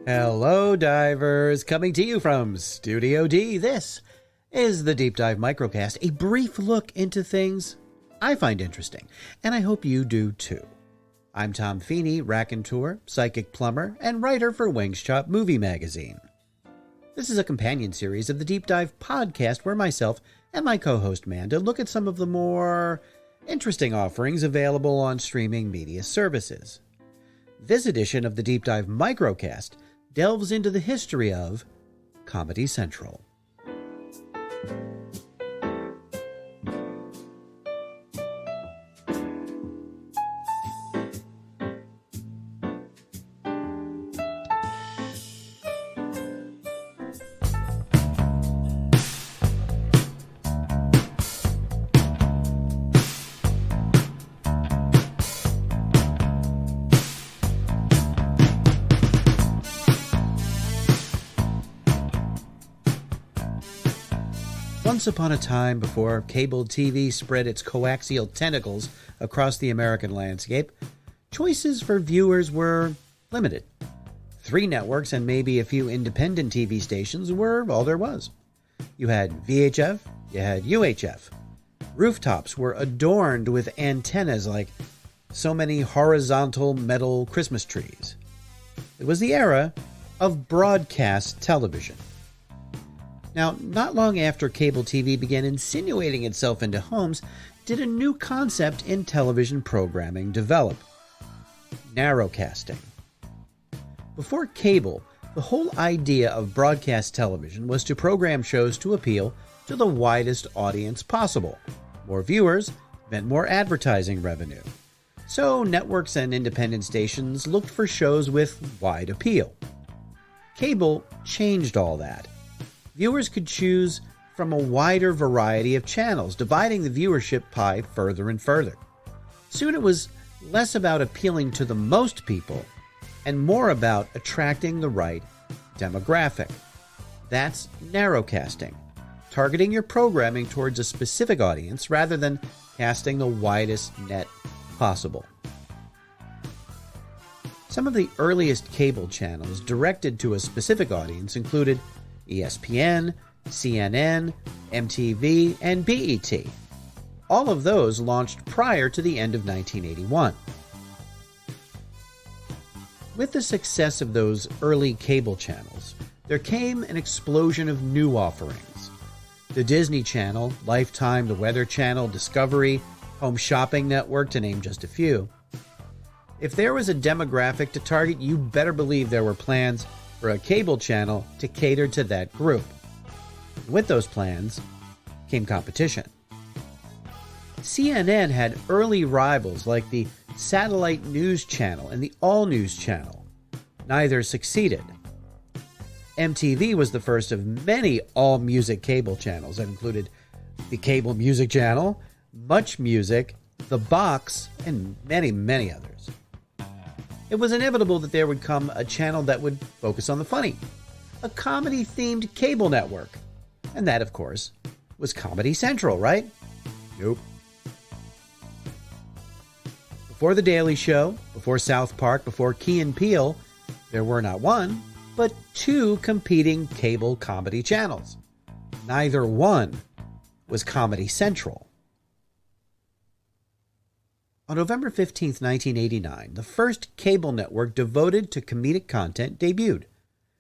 Hello, divers, coming to you from Studio D. This is the Deep Dive Microcast, a brief look into things I find interesting, and I hope you do too. I'm Tom Feeney, raconteur, psychic plumber, and writer for Wings Chop Movie Magazine. This is a companion series of the Deep Dive podcast where myself and my co-host Manda look at some of the more interesting offerings available on streaming media services. This edition of the Deep Dive Microcast delves into the history of Comedy Central. Once upon a time, before cable TV spread its coaxial tentacles across the American landscape, choices for viewers were limited. 3 networks and maybe a few independent TV stations were all there was. You had VHF, you had UHF. Rooftops were adorned with antennas like so many horizontal metal Christmas trees. It was the era of broadcast television. Now, not long after cable TV began insinuating itself into homes, did a new concept in television programming develop: narrowcasting. Before cable, the whole idea of broadcast television was to program shows to appeal to the widest audience possible. More viewers meant more advertising revenue. So networks and independent stations looked for shows with wide appeal. Cable changed all that. Viewers could choose from a wider variety of channels, dividing the viewership pie further and further. Soon it was less about appealing to the most people and more about attracting the right demographic. That's narrowcasting, targeting your programming towards a specific audience rather than casting the widest net possible. Some of the earliest cable channels directed to a specific audience included ESPN, CNN, MTV, and BET. All of those launched prior to the end of 1981. With the success of those early cable channels, there came an explosion of new offerings. The Disney Channel, Lifetime, the Weather Channel, Discovery, Home Shopping Network, to name just a few. If there was a demographic to target, you better believe there were plans for a cable channel to cater to that group. With those plans came competition. CNN had early rivals like the Satellite News Channel and the All News Channel. Neither succeeded. MTV was the first of many all-music cable channels that included the Cable Music Channel, Much Music, The Box, and many, many others. It was inevitable that there would come a channel that would focus on the funny, a comedy-themed cable network. And that, of course, was Comedy Central, right? Nope. Before The Daily Show, before South Park, before Key and Peele, there were not one, but 2 competing cable comedy channels. Neither one was Comedy Central. On November 15, 1989, the first cable network devoted to comedic content debuted.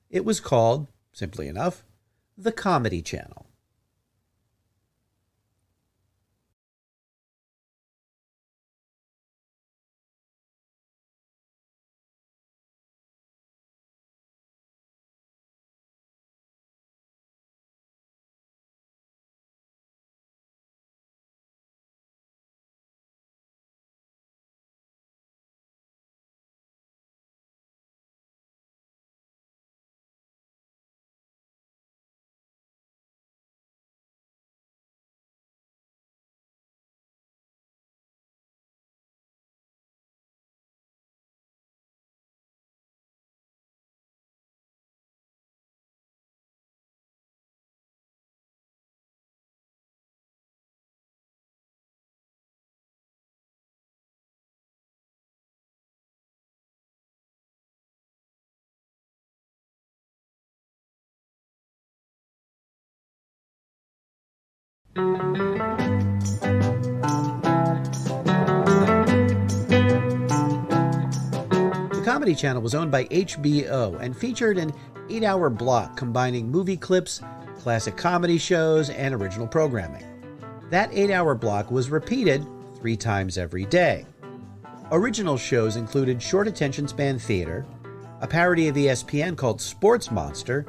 It was called, simply enough, the Comedy Channel. The Comedy Channel was owned by HBO and featured an 8-hour block combining movie clips, classic comedy shows, and original programming. That 8-hour block was repeated 3 times every day. Original shows included short attention span theater, a parody of ESPN called Sports Monster,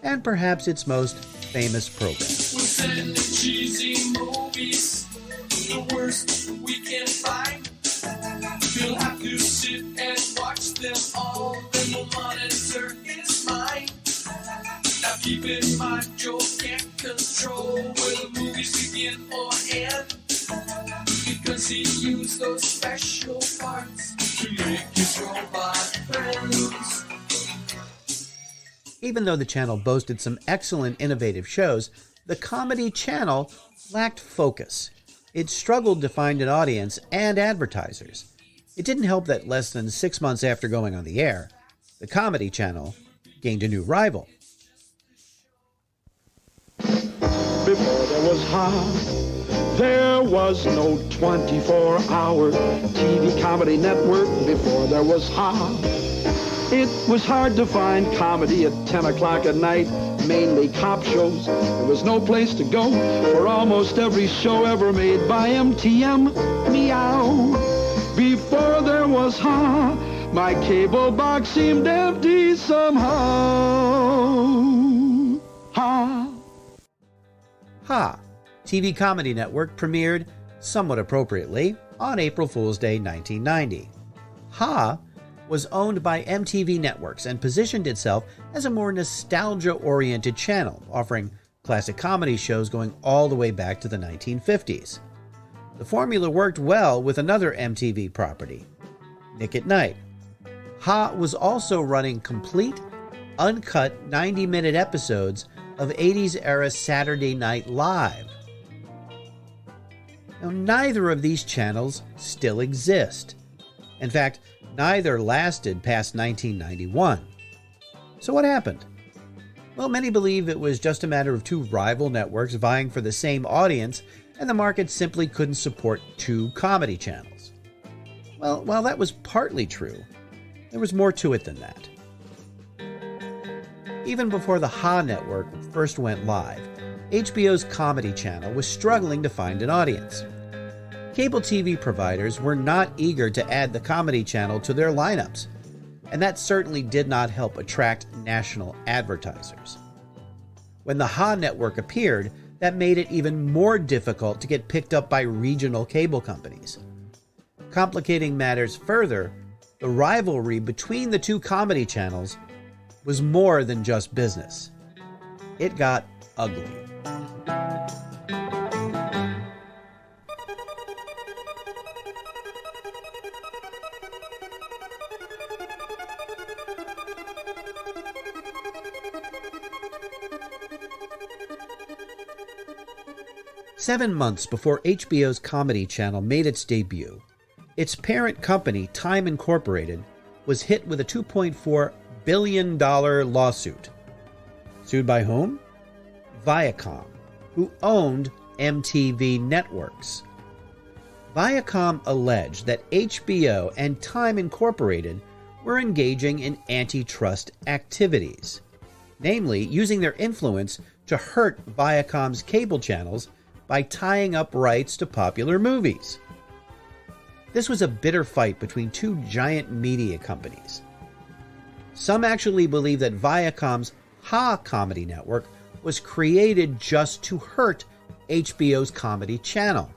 and perhaps its most famous program. We're sending cheesy movies, the worst we can find. You'll have to sit and watch them all, then the monitor is mine. Now keep in mind, Joe can't control where the movies begin or end, because he used those special parts to make his robot friends. Even though the channel boasted some excellent innovative shows, the Comedy Channel lacked focus. It struggled to find an audience and advertisers. It didn't help that less than 6 months after going on the air, the Comedy Channel gained a new rival. Before there was Ha, there was no 24-hour TV comedy network. Before there was Ha, it was hard to find comedy at 10 o'clock at night, mainly cop shows. There was no place to go for almost every show ever made by MTM. Meow. Before there was Ha, my cable box seemed empty somehow. Ha. Ha! TV Comedy Network premiered, somewhat appropriately, on April Fool's Day 1990. Ha! Was owned by MTV Networks and positioned itself as a more nostalgia-oriented channel, offering classic comedy shows going all the way back to the 1950s. The formula worked well with another MTV property, Nick at Night. Ha! Was also running complete, uncut 90-minute episodes of 80s-era Saturday Night Live. Now, neither of these channels still exist. In fact, neither lasted past 1991. So what happened? Well, many believe it was just a matter of 2 rival networks vying for the same audience, and the market simply couldn't support 2 comedy channels. Well, while that was partly true, there was more to it than that. Even before the Ha network first went live, HBO's Comedy Channel was struggling to find an audience. Cable TV providers were not eager to add the Comedy Channel to their lineups, and that certainly did not help attract national advertisers. When the Ha network appeared, that made it even more difficult to get picked up by regional cable companies. Complicating matters further, the rivalry between the 2 comedy channels was more than just business. It got ugly. Seven months before HBO's Comedy Channel made its debut, its parent company, Time Incorporated, was hit with a $2.4 billion lawsuit. Sued by whom? Viacom, who owned MTV Networks. Viacom alleged that HBO and Time Incorporated were engaging in antitrust activities, namely using their influence to hurt Viacom's cable channels by tying up rights to popular movies. This was a bitter fight between 2 giant media companies. Some actually believe that Viacom's Ha Comedy Network was created just to hurt HBO's Comedy Channel.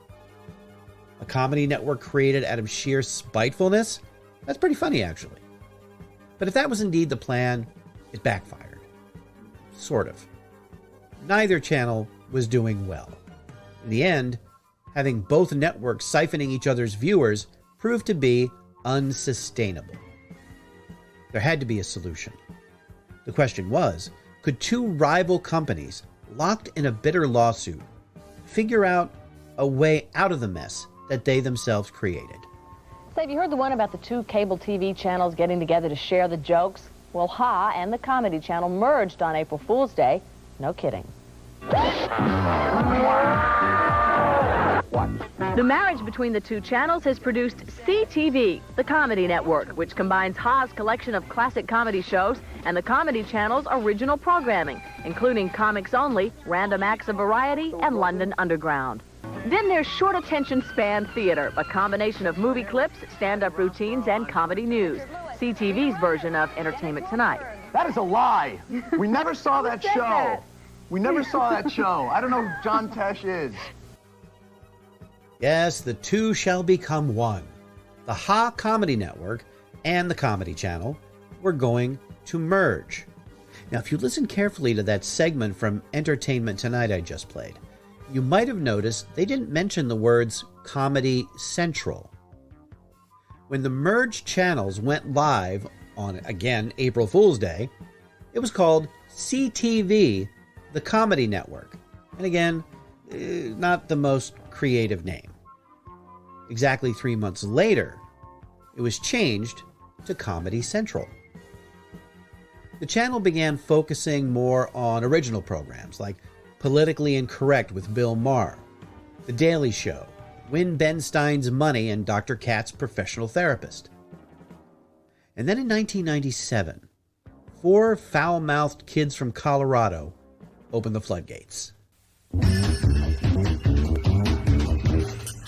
A comedy network created out of sheer spitefulness? That's pretty funny, actually. But if that was indeed the plan, it backfired. Sort of. Neither channel was doing well. In the end, having both networks siphoning each other's viewers proved to be unsustainable. There had to be a solution. The question was, could 2 rival companies, locked in a bitter lawsuit, figure out a way out of the mess that they themselves created? So have you heard the one about the 2 cable TV channels getting together to share the jokes? Well, Ha and the Comedy Channel merged on April Fool's Day. No kidding. The marriage between the two channels has produced CTV, the Comedy Network, which combines Ha's collection of classic comedy shows and the Comedy Channel's original programming, including Comics Only, Random Acts of Variety, and London Underground. Then there's short attention span theater, a combination of movie clips, stand-up routines, and comedy news. CTV's version of Entertainment Tonight. That is a lie. We never saw that show. That? We never saw that show. I don't know who John Tesh is. Yes, the two shall become one. The Ha Comedy Network and the Comedy Channel were going to merge. Now, if you listen carefully to that segment from Entertainment Tonight I just played, you might have noticed they didn't mention the words Comedy Central. When the merged channels went live on, again, April Fool's Day, it was called CTV, the Comedy Network. And again, not the most creative name. Exactly 3 months later, it was changed to Comedy Central. The channel began focusing more on original programs like Politically Incorrect with Bill Maher, The Daily Show, Win Ben Stein's Money, and Dr. Katz, Professional Therapist. And then in 1997, 4 foul-mouthed kids from Colorado opened the floodgates.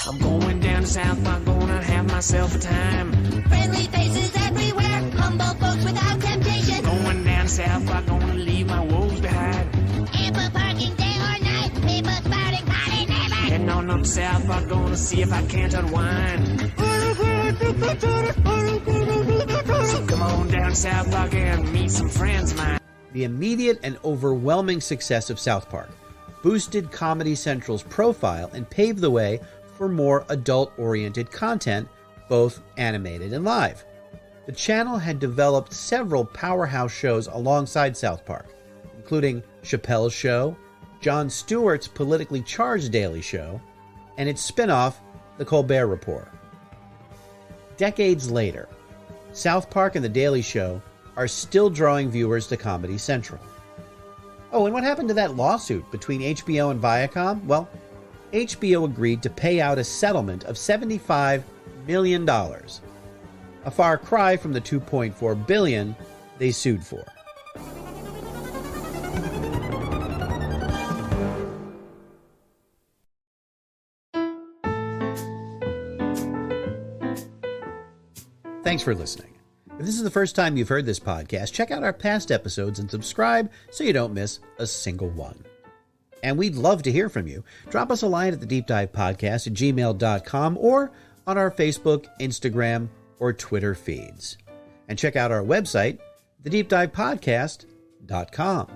I'm going down to South Park, gonna have myself a time. Friendly faces everywhere, humble folks without temptation. Going down to South Park, gonna leave my woes behind. Ample parking day or night, people spouting potty neighbors. Heading on up to South Park, gonna see if I can't unwind. So come on down to South Park and meet some friends of mine. The immediate and overwhelming success of South Park boosted Comedy Central's profile and paved the way for more adult-oriented content, both animated and live. The channel had developed several powerhouse shows alongside South Park, including Chappelle's Show, Jon Stewart's politically charged Daily Show, and its spin-off, The Colbert Report. Decades later, South Park and The Daily Show are still drawing viewers to Comedy Central. Oh, and what happened to that lawsuit between HBO and Viacom? Well, HBO agreed to pay out a settlement of $75 million, a far cry from the $2.4 billion they sued for. Thanks for listening. If this is the first time you've heard this podcast, check out our past episodes and subscribe so you don't miss a single one. And we'd love to hear from you. Drop us a line at the Deep Dive Podcast at gmail.com or on our Facebook, Instagram, or Twitter feeds. And check out our website, thedeepdivepodcast.com.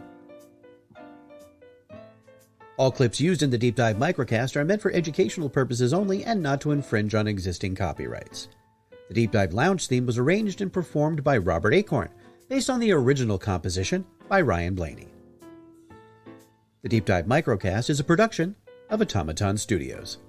All clips used in the Deep Dive Microcast are meant for educational purposes only and not to infringe on existing copyrights. The Deep Dive Lounge theme was arranged and performed by Robert Acorn, based on the original composition by Ryan Blaney. The Deep Dive Microcast is a production of Automaton Studios.